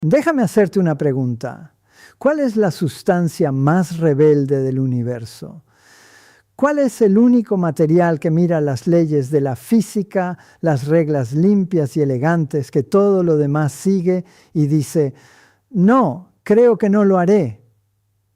Déjame hacerte una pregunta. ¿Cuál es la sustancia más rebelde del universo? ¿Cuál es el único material que mira las leyes de la física, las reglas limpias y elegantes que todo lo demás sigue y dice, no, creo que no lo haré?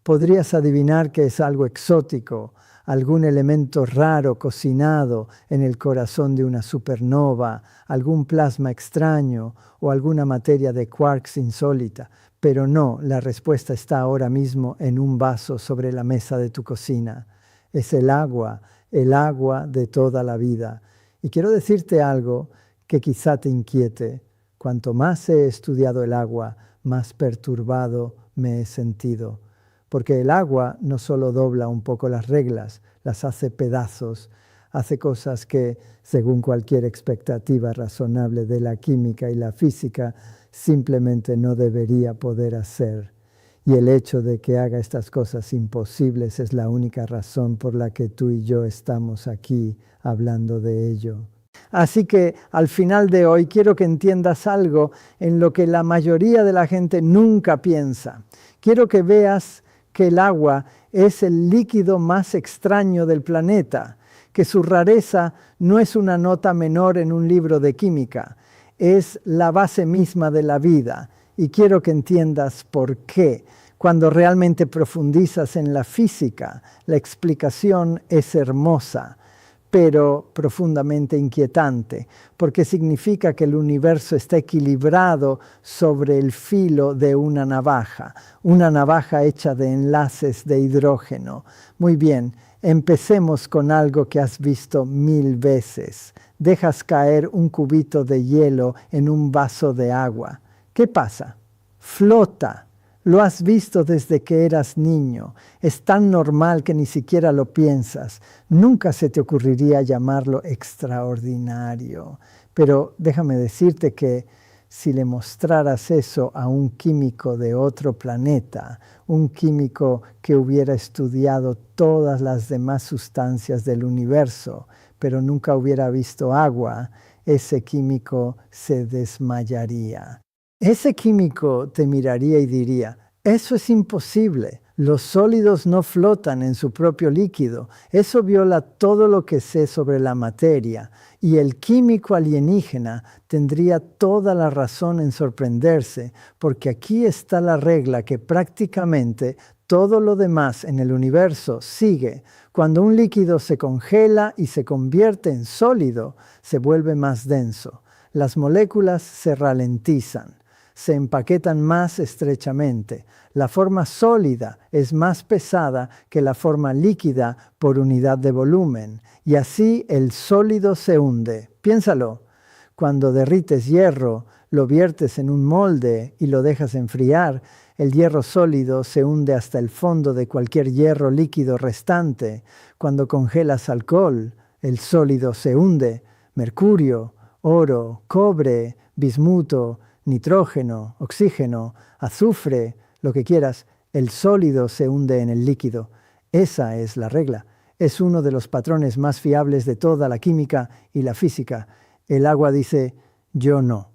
Podrías adivinar que es algo exótico, algún elemento raro cocinado en el corazón de una supernova, algún plasma extraño o alguna materia de quarks insólita. Pero no, la respuesta está ahora mismo en un vaso sobre la mesa de tu cocina. Es el agua de toda la vida. Y quiero decirte algo que quizá te inquiete. Cuanto más he estudiado el agua, más perturbado me he sentido. Porque el agua no solo dobla un poco las reglas, las hace pedazos, hace cosas que, según cualquier expectativa razonable de la química y la física, simplemente no debería poder hacer. Y el hecho de que haga estas cosas imposibles es la única razón por la que tú y yo estamos aquí hablando de ello. Así que al final de hoy quiero que entiendas algo en lo que la mayoría de la gente nunca piensa. Quiero que veas que el agua es el líquido más extraño del planeta, que su rareza no es una nota menor en un libro de química, es la base misma de la vida. Y quiero que entiendas por qué. Cuando realmente profundizas en la física, la explicación es hermosa, pero profundamente inquietante, porque significa que el universo está equilibrado sobre el filo de una navaja hecha de enlaces de hidrógeno. Muy bien, empecemos con algo que has visto 1000 veces. Dejas caer un cubito de hielo en un vaso de agua. ¿Qué pasa? Flota. Lo has visto desde que eras niño. Es tan normal que ni siquiera lo piensas. Nunca se te ocurriría llamarlo extraordinario. Pero déjame decirte que si le mostraras eso a un químico de otro planeta, un químico que hubiera estudiado todas las demás sustancias del universo, pero nunca hubiera visto agua, ese químico se desmayaría. Ese químico te miraría y diría, eso es imposible, los sólidos no flotan en su propio líquido, eso viola todo lo que sé sobre la materia, y el químico alienígena tendría toda la razón en sorprenderse, porque aquí está la regla que prácticamente todo lo demás en el universo sigue. Cuando un líquido se congela y se convierte en sólido, se vuelve más denso. Las moléculas se ralentizan, se empaquetan más estrechamente. La forma sólida es más pesada que la forma líquida por unidad de volumen, y así el sólido se hunde. Piénsalo, cuando derrites hierro, lo viertes en un molde y lo dejas enfriar, el hierro sólido se hunde hasta el fondo de cualquier hierro líquido restante. Cuando congelas alcohol, el sólido se hunde. Mercurio, oro, cobre, bismuto, nitrógeno, oxígeno, azufre, lo que quieras, el sólido se hunde en el líquido. Esa es la regla. Es uno de los patrones más fiables de toda la química y la física. El agua dice, yo no.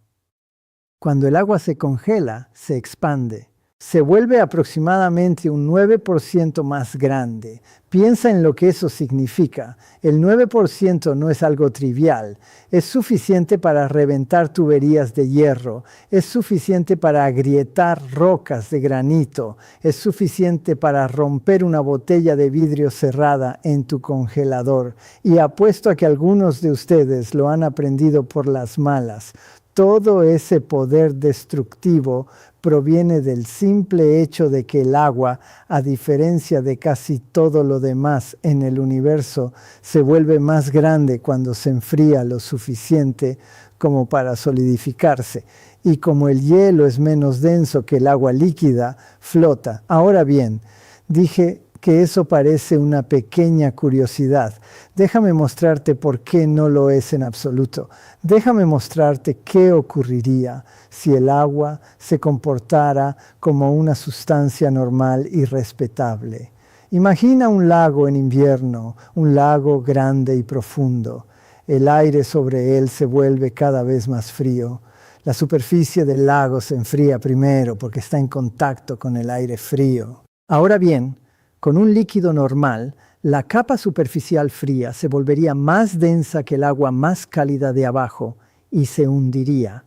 Cuando el agua se congela, se expande. Se vuelve aproximadamente un 9% más grande. Piensa en lo que eso significa. El 9% no es algo trivial. Es suficiente para reventar tuberías de hierro. Es suficiente para agrietar rocas de granito. Es suficiente para romper una botella de vidrio cerrada en tu congelador. Y apuesto a que algunos de ustedes lo han aprendido por las malas. Todo ese poder destructivo proviene del simple hecho de que el agua, a diferencia de casi todo lo demás en el universo, se vuelve más grande cuando se enfría lo suficiente como para solidificarse. Y como el hielo es menos denso que el agua líquida, flota. Ahora bien, dije que eso parece una pequeña curiosidad. Déjame mostrarte por qué no lo es en absoluto. Déjame mostrarte qué ocurriría si el agua se comportara como una sustancia normal y respetable. Imagina un lago en invierno, un lago grande y profundo. El aire sobre él se vuelve cada vez más frío. La superficie del lago se enfría primero porque está en contacto con el aire frío. Ahora bien, con un líquido normal, la capa superficial fría se volvería más densa que el agua más cálida de abajo y se hundiría.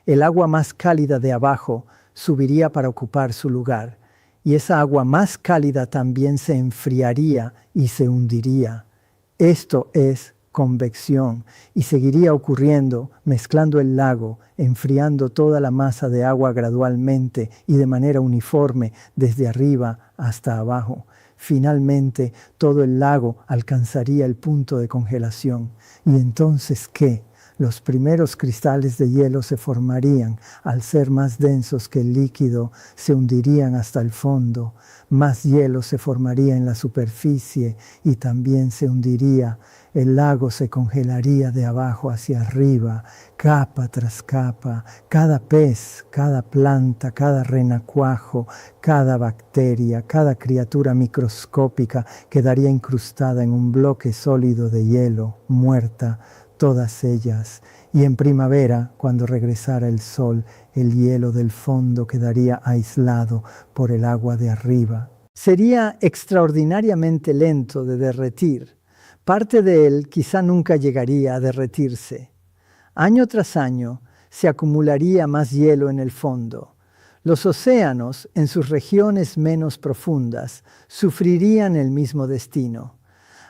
El agua más cálida de abajo subiría para ocupar su lugar, y esa agua más cálida también se enfriaría y se hundiría. Esto es convección, y seguiría ocurriendo mezclando el lago, enfriando toda la masa de agua gradualmente y de manera uniforme desde arriba hasta abajo. Finalmente, todo el lago alcanzaría el punto de congelación. ¿Y entonces qué? Los primeros cristales de hielo se formarían, al ser más densos que el líquido, se hundirían hasta el fondo. Más hielo se formaría en la superficie y también se hundiría. El lago se congelaría de abajo hacia arriba, capa tras capa. Cada pez, cada planta, cada renacuajo, cada bacteria, cada criatura microscópica quedaría incrustada en un bloque sólido de hielo, muerta, todas ellas. Y en primavera, cuando regresara el sol, el hielo del fondo quedaría aislado por el agua de arriba. Sería extraordinariamente lento de derretir. Parte de él quizá nunca llegaría a derretirse. Año tras año se acumularía más hielo en el fondo. Los océanos, en sus regiones menos profundas, sufrirían el mismo destino.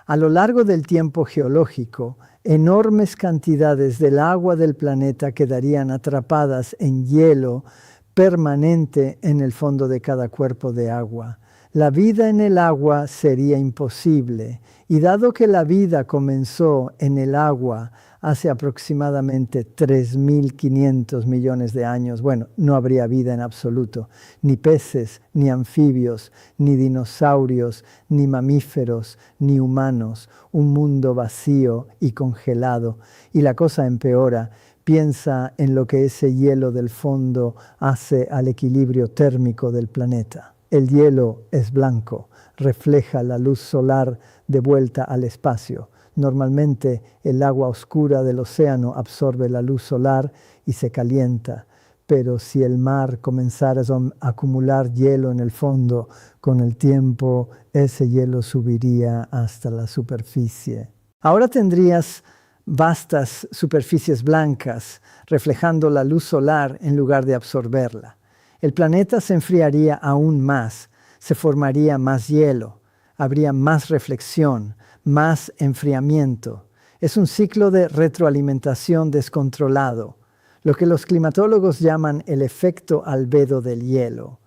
A lo largo del tiempo geológico, enormes cantidades del agua del planeta quedarían atrapadas en hielo permanente en el fondo de cada cuerpo de agua. La vida en el agua sería imposible, y dado que la vida comenzó en el agua hace aproximadamente 3.500 millones de años, bueno, no habría vida en absoluto, ni peces, ni anfibios, ni dinosaurios, ni mamíferos, ni humanos, un mundo vacío y congelado. Y la cosa empeora. Piensa en lo que ese hielo del fondo hace al equilibrio térmico del planeta. El hielo es blanco, refleja la luz solar de vuelta al espacio. Normalmente el agua oscura del océano absorbe la luz solar y se calienta, pero si el mar comenzara a acumular hielo en el fondo, con el tiempo ese hielo subiría hasta la superficie. Ahora tendrías vastas superficies blancas reflejando la luz solar en lugar de absorberla. El planeta se enfriaría aún más, se formaría más hielo, habría más reflexión, más enfriamiento. Es un ciclo de retroalimentación descontrolado, lo que los climatólogos llaman el efecto albedo del hielo.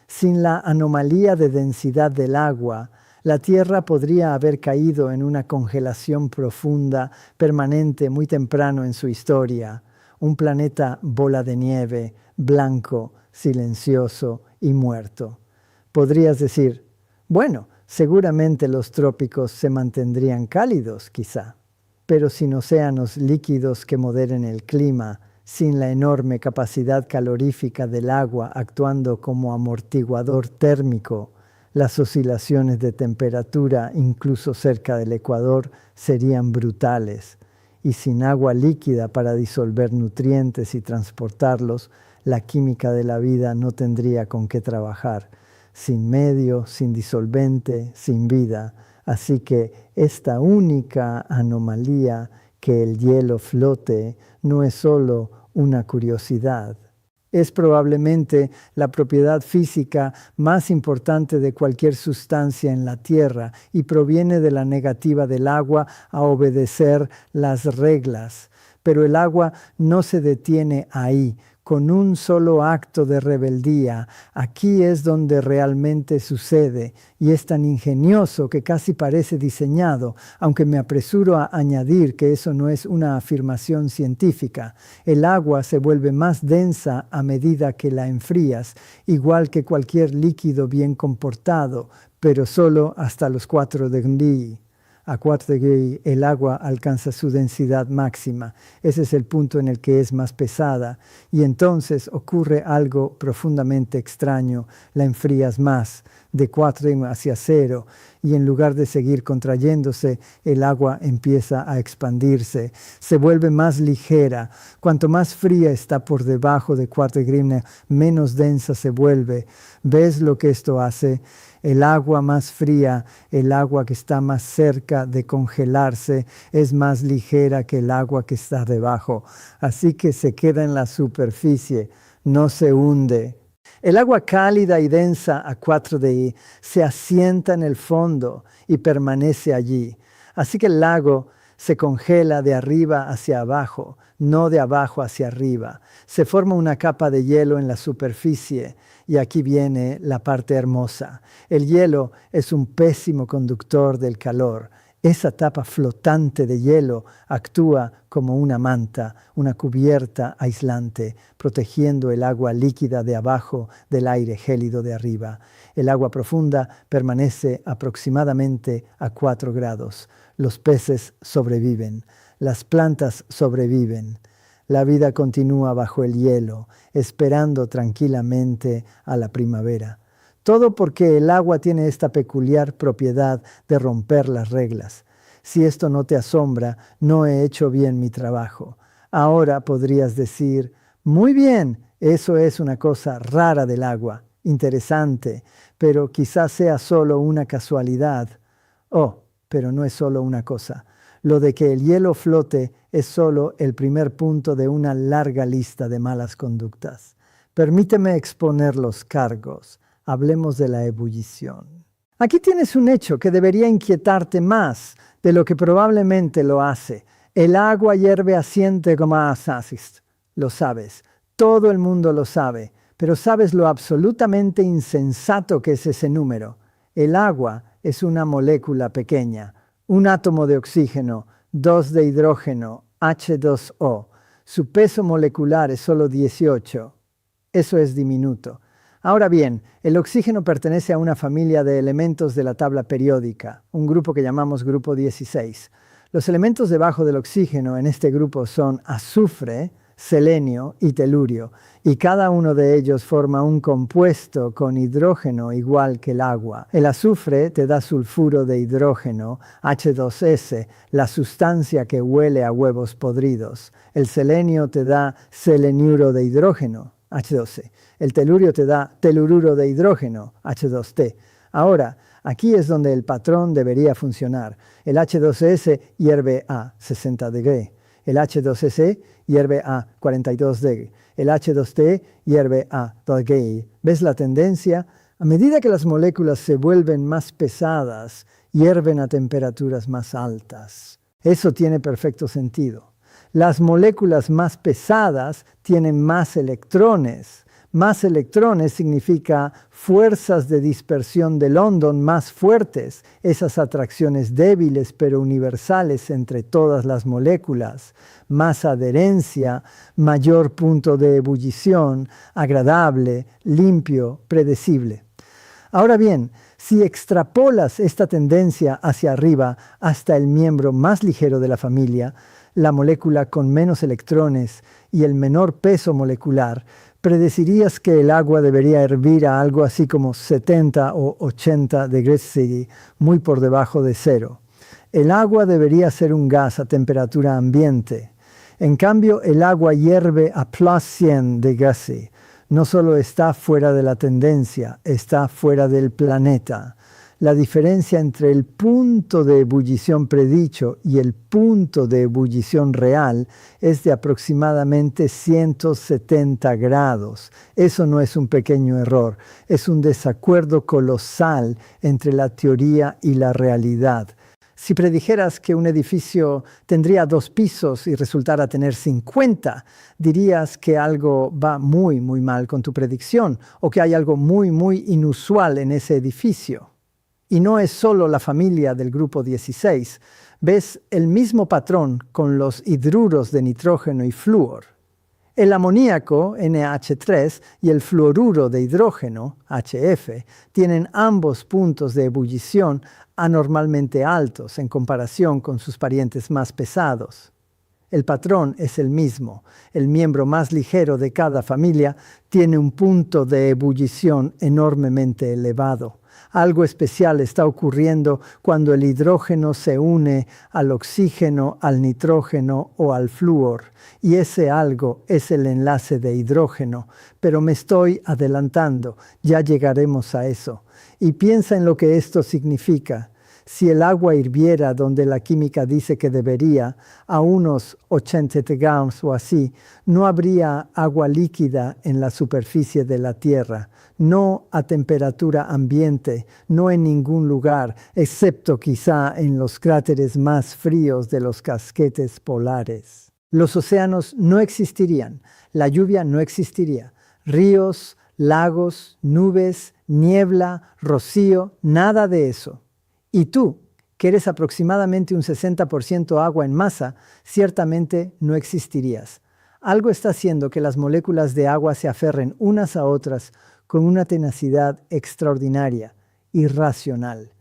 Sin la anomalía de densidad del agua, la Tierra podría haber caído en una congelación profunda, permanente muy temprano en su historia. Un planeta bola de nieve, blanco, silencioso y muerto. Podrías decir, bueno, seguramente los trópicos se mantendrían cálidos, quizá, pero sin océanos líquidos que moderen el clima, sin la enorme capacidad calorífica del agua actuando como amortiguador térmico, las oscilaciones de temperatura, incluso cerca del ecuador, serían brutales. Y sin agua líquida para disolver nutrientes y transportarlos, la química de la vida no tendría con qué trabajar. Sin medio, sin disolvente, sin vida. Así que esta única anomalía, que el hielo flote, no es solo una curiosidad. Es probablemente la propiedad física más importante de cualquier sustancia en la Tierra y proviene de la negativa del agua a obedecer las reglas. Pero el agua no se detiene ahí. Con un solo acto de rebeldía, aquí es donde realmente sucede, y es tan ingenioso que casi parece diseñado, aunque me apresuro a añadir que eso no es una afirmación científica. El agua se vuelve más densa a medida que la enfrías, igual que cualquier líquido bien comportado, pero solo hasta los 4 degrees. A 4 degrees el agua alcanza su densidad máxima. Ese es el punto en el que es más pesada. Y entonces ocurre algo profundamente extraño. La enfrías más. de 4 hacia 0, y en lugar de seguir contrayéndose, el agua empieza a expandirse, se vuelve más ligera. Cuanto más fría está por debajo de 4 Grigne, menos densa se vuelve. ¿Ves lo que esto hace? El agua más fría, el agua que está más cerca de congelarse, es más ligera que el agua que está debajo. Así que se queda en la superficie, no se hunde. El agua cálida y densa a 4 se asienta en el fondo y permanece allí. Así que el lago se congela de arriba hacia abajo, no de abajo hacia arriba. Se forma una capa de hielo en la superficie. Y aquí viene la parte hermosa. El hielo es un pésimo conductor del calor. Esa tapa flotante de hielo actúa como una manta, una cubierta aislante, protegiendo el agua líquida de abajo del aire gélido de arriba. El agua profunda permanece aproximadamente a 4 grados. Los peces sobreviven, las plantas sobreviven. La vida continúa bajo el hielo, esperando tranquilamente a la primavera. Todo porque el agua tiene esta peculiar propiedad de romper las reglas. Si esto no te asombra, no he hecho bien mi trabajo. Ahora podrías decir, muy bien, eso es una cosa rara del agua, interesante, pero quizás sea solo una casualidad. Oh, pero no es solo una cosa. Lo de que el hielo flote es solo el primer punto de una larga lista de malas conductas. Permíteme exponer los cargos. Hablemos de la ebullición. Aquí tienes un hecho que debería inquietarte más de lo que probablemente lo hace. El agua hierve asiente como asasist. Lo sabes. Todo el mundo lo sabe. Pero ¿sabes lo absolutamente insensato que es ese número? El agua es una molécula pequeña. Un átomo de oxígeno, 2 de hidrógeno, H2O. Su peso molecular es solo 18. Eso es diminuto. Ahora bien, el oxígeno pertenece a una familia de elementos de la tabla periódica, un grupo que llamamos grupo 16. Los elementos debajo del oxígeno en este grupo son azufre, selenio y telurio, y cada uno de ellos forma un compuesto con hidrógeno igual que el agua. El azufre te da sulfuro de hidrógeno, H2S, la sustancia que huele a huevos podridos. El selenio te da seleniuro de hidrógeno, H2C. El telurio te da telururo de hidrógeno, H2T. Ahora, aquí es donde el patrón debería funcionar. El H2S hierve a 60 degrees. El H2S hierve a 42 degrees. El H2T hierve a 2 degrees. ¿Ves la tendencia? A medida que las moléculas se vuelven más pesadas, hierven a temperaturas más altas. Eso tiene perfecto sentido. Las moléculas más pesadas tienen más electrones. Más electrones significa fuerzas de dispersión de London más fuertes, esas atracciones débiles pero universales entre todas las moléculas, más adherencia, mayor punto de ebullición, agradable, limpio, predecible. Ahora bien, si extrapolas esta tendencia hacia arriba hasta el miembro más ligero de la familia, la molécula con menos electrones y el menor peso molecular, predecirías que el agua debería hervir a algo así como 70 o 80 degrees Celsius, muy por debajo de cero. El agua debería ser un gas a temperatura ambiente. En cambio, el agua hierve a plus 100 degrees Celsius. No solo está fuera de la tendencia, está fuera del planeta. La diferencia entre el punto de ebullición predicho y el punto de ebullición real es de aproximadamente 170 grados. Eso no es un pequeño error, es un desacuerdo colosal entre la teoría y la realidad. Si predijeras que un edificio tendría 2 pisos y resultara tener 50, dirías que algo va muy, muy mal con tu predicción o que hay algo muy, muy inusual en ese edificio. Y no es solo la familia del grupo 16. Ves el mismo patrón con los hidruros de nitrógeno y flúor. El amoníaco, NH3, y el fluoruro de hidrógeno, HF, tienen ambos puntos de ebullición anormalmente altos en comparación con sus parientes más pesados. El patrón es el mismo. El miembro más ligero de cada familia tiene un punto de ebullición enormemente elevado. Algo especial está ocurriendo cuando el hidrógeno se une al oxígeno, al nitrógeno o al flúor. Y ese algo es el enlace de hidrógeno. Pero me estoy adelantando, ya llegaremos a eso. Y piensa en lo que esto significa. Si el agua hirviera donde la química dice que debería, a unos 80 gramos o así, no habría agua líquida en la superficie de la Tierra, no a temperatura ambiente, no en ningún lugar, excepto quizá en los cráteres más fríos de los casquetes polares. Los océanos no existirían, la lluvia no existiría, ríos, lagos, nubes, niebla, rocío, nada de eso. Y tú, que eres aproximadamente un 60% agua en masa, ciertamente no existirías. Algo está haciendo que las moléculas de agua se aferren unas a otras con una tenacidad extraordinaria, irracional.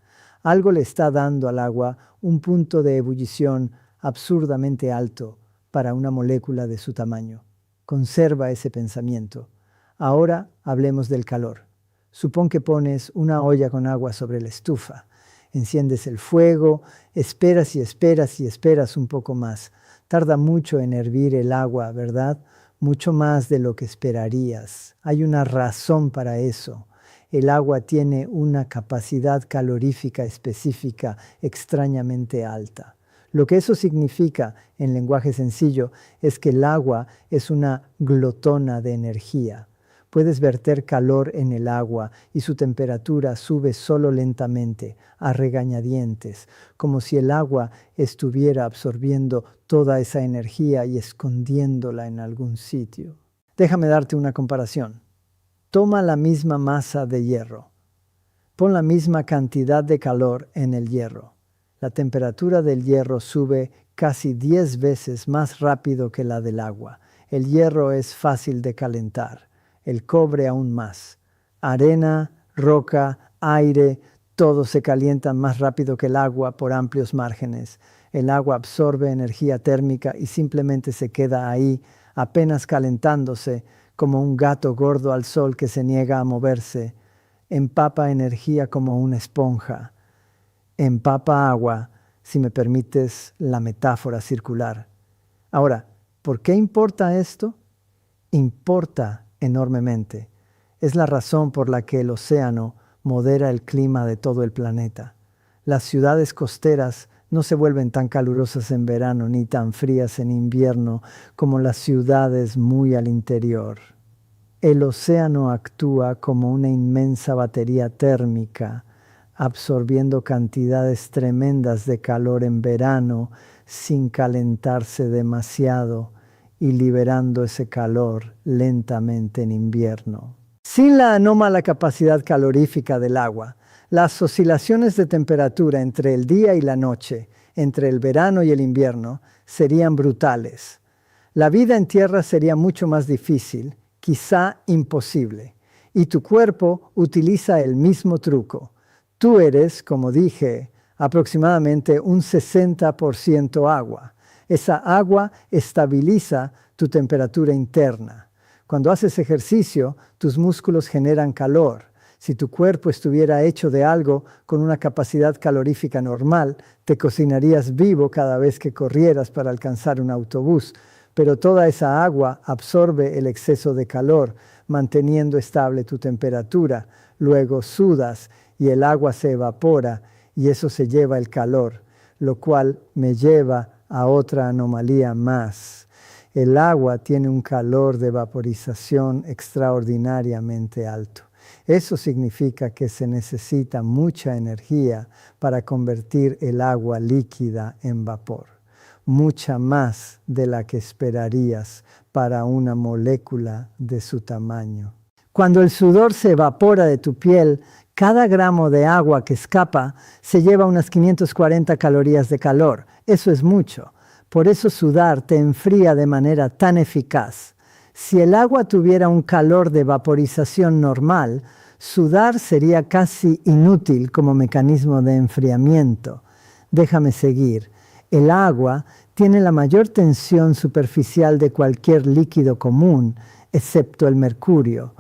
Algo le está dando al agua un punto de ebullición absurdamente alto para una molécula de su tamaño. Conserva ese pensamiento. Ahora hablemos del calor. Supón que pones una olla con agua sobre la estufa. Enciendes el fuego, esperas y esperas y esperas un poco más. Tarda mucho en hervir el agua, ¿verdad? Mucho más de lo que esperarías. Hay una razón para eso. El agua tiene una capacidad calorífica específica extrañamente alta. Lo que eso significa, en lenguaje sencillo, es que el agua es una glotona de energía. Puedes verter calor en el agua y su temperatura sube solo lentamente, a regañadientes, como si el agua estuviera absorbiendo toda esa energía y escondiéndola en algún sitio. Déjame darte una comparación. Toma la misma masa de hierro. Pon la misma cantidad de calor en el hierro. La temperatura del hierro sube casi 10 veces más rápido que la del agua. El hierro es fácil de calentar. El cobre aún más. Arena, roca, aire, todo se calienta más rápido que el agua por amplios márgenes. El agua absorbe energía térmica y simplemente se queda ahí, apenas calentándose, como un gato gordo al sol que se niega a moverse. Empapa energía como una esponja. Empapa agua, si me permites la metáfora circular. Ahora, ¿por qué importa esto? Importa enormemente. Es la razón por la que el océano modera el clima de todo el planeta. Las ciudades costeras no se vuelven tan calurosas en verano ni tan frías en invierno como las ciudades muy al interior. El océano actúa como una inmensa batería térmica, absorbiendo cantidades tremendas de calor en verano sin calentarse demasiado y liberando ese calor lentamente en invierno. Sin la anómala capacidad calorífica del agua, las oscilaciones de temperatura entre el día y la noche, entre el verano y el invierno, serían brutales. La vida en tierra sería mucho más difícil, quizá imposible, y tu cuerpo utiliza el mismo truco. Tú eres, como dije, aproximadamente un 60% agua. Esa agua estabiliza tu temperatura interna. Cuando haces ejercicio, tus músculos generan calor. Si tu cuerpo estuviera hecho de algo con una capacidad calorífica normal, te cocinarías vivo cada vez que corrieras para alcanzar un autobús. Pero toda esa agua absorbe el exceso de calor, manteniendo estable tu temperatura. Luego sudas y el agua se evapora y eso se lleva el calor, lo cual me lleva a otra anomalía más. El agua tiene un calor de vaporización extraordinariamente alto. Eso significa que se necesita mucha energía para convertir el agua líquida en vapor. Mucha más de la que esperarías para una molécula de su tamaño. Cuando el sudor se evapora de tu piel, cada gramo de agua que escapa se lleva unas 540 calorías de calor. Eso es mucho. Por eso sudar te enfría de manera tan eficaz. Si el agua tuviera un calor de vaporización normal, sudar sería casi inútil como mecanismo de enfriamiento. Déjame seguir. El agua tiene la mayor tensión superficial de cualquier líquido común, excepto el mercurio.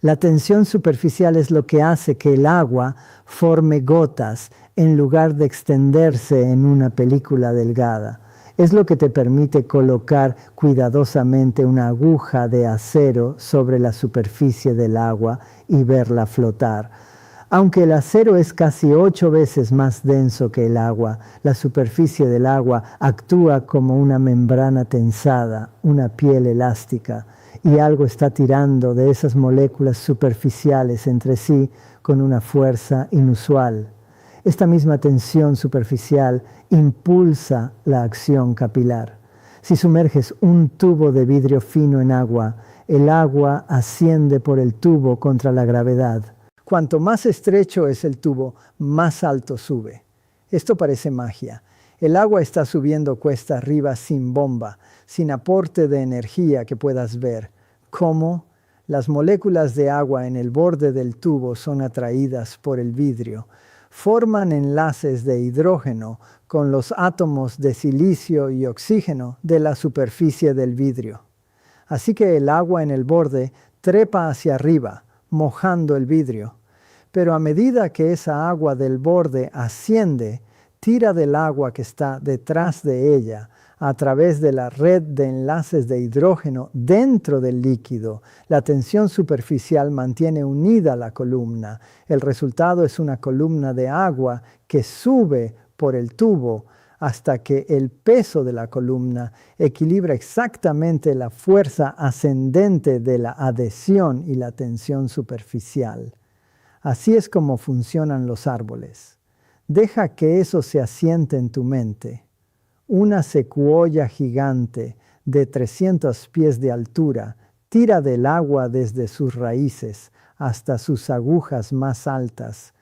La tensión superficial es lo que hace que el agua forme gotas en lugar de extenderse en una película delgada. Es lo que te permite colocar cuidadosamente una aguja de acero sobre la superficie del agua y verla flotar. Aunque el acero es casi 8 veces más denso que el agua, la superficie del agua actúa como una membrana tensada, una piel elástica, y algo está tirando de esas moléculas superficiales entre sí con una fuerza inusual. Esta misma tensión superficial impulsa la acción capilar. Si sumerges un tubo de vidrio fino en agua, el agua asciende por el tubo contra la gravedad. Cuanto más estrecho es el tubo, más alto sube. Esto parece magia. El agua está subiendo cuesta arriba sin bomba, sin aporte de energía que puedas ver. ¿Cómo? Las moléculas de agua en el borde del tubo son atraídas por el vidrio. Forman enlaces de hidrógeno con los átomos de silicio y oxígeno de la superficie del vidrio. Así que el agua en el borde trepa hacia arriba, mojando el vidrio. Pero a medida que esa agua del borde asciende, tira del agua que está detrás de ella a través de la red de enlaces de hidrógeno dentro del líquido. La tensión superficial mantiene unida la columna. El resultado es una columna de agua que sube por el tubo hasta que el peso de la columna equilibra exactamente la fuerza ascendente de la adhesión y la tensión superficial. Así es como funcionan los árboles. Deja que eso se asiente en tu mente. Una secuoya gigante de 300 pies de altura tira del agua desde sus raíces hasta sus agujas más altas,